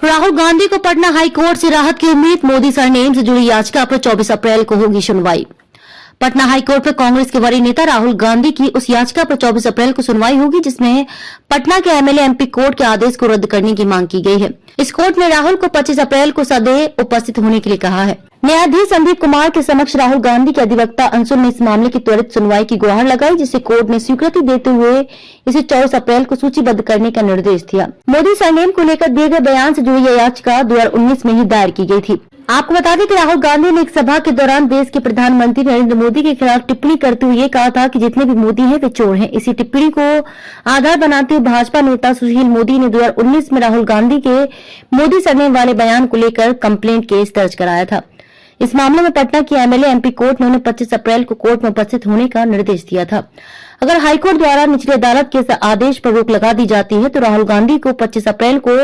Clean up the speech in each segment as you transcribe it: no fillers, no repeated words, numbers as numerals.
राहुल गांधी को Patna high court से राहत की उम्मीद, मोदी सरनेम से जुड़ी याचिका पर 24 अप्रैल को होगी सुनवाई। पटना हाई कोर्ट में कांग्रेस के वरीय नेता राहुल गांधी की उस याचिका पर 24 अप्रैल को सुनवाई होगी जिसमें पटना के एमएलए एमपी कोर्ट के आदेश को रद्द करने की मांग की गई है। इस कोर्ट ने राहुल को 25 अप्रैल को सदैव उपस्थित होने के लिए कहा है। न्यायाधीश संदीप कुमार के समक्ष राहुल गांधी के अधिवक्ता अंशुल ने इस मामले की त्वरित सुनवाई की गुहार लगाई, जिसे कोर्ट ने स्वीकृति देते हुए इसे 24 अप्रैल को सूचीबद्ध करने का निर्देश दिया। मोदी सरनेम को लेकर दिए गए बयान से जुड़ी यह याचिका 2019 में ही दायर की गई थी। आपको बता दें कि राहुल गांधी ने एक सभा के दौरान देश के प्रधानमंत्री नरेंद्र मोदी के खिलाफ टिप्पणी करते हुए ये कहा था कि जितने भी मोदी हैं वे चोर हैं। इसी टिप्पणी को आधार बनाते हुए भाजपा नेता सुशील मोदी ने 2019 में राहुल गांधी के मोदी सरनेम वाले बयान को लेकर कंप्लेंट केस दर्ज कराया था। इस मामले में पटना की एमएलए एमपी कोर्ट ने उन्हें 25 अप्रैल को कोर्ट में उपस्थित होने का निर्देश दिया था। अगर हाईकोर्ट द्वारा निचली अदालत के आदेश पर रोक लगा दी जाती है तो राहुल गांधी को 25 अप्रैल को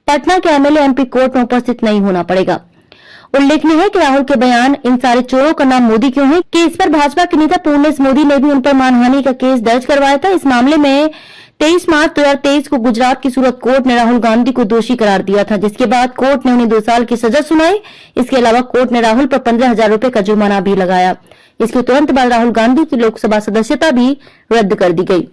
पटना के एमएलए एमपी कोर्ट में उपस्थित नहीं होना पड़ेगा। उल्लेखनीय है कि राहुल के बयान इन सारे चोरों का नाम मोदी क्यों है कि इस पर भाजपा के नेता पूर्णेश मोदी ने भी उन पर मानहानि का केस दर्ज करवाया था। इस मामले में 23 मार्च 2023 को गुजरात की सूरत कोर्ट ने राहुल गांधी को दोषी करार दिया था, जिसके बाद कोर्ट ने उन्हें 2 साल की सजा सुनाई। इसके अलावा कोर्ट ने राहुल पर 15,000 रुपए का जुर्माना भी लगाया। इसके तुरंत बाद राहुल गांधी की लोकसभा सदस्यता भी रद्द कर दी गई।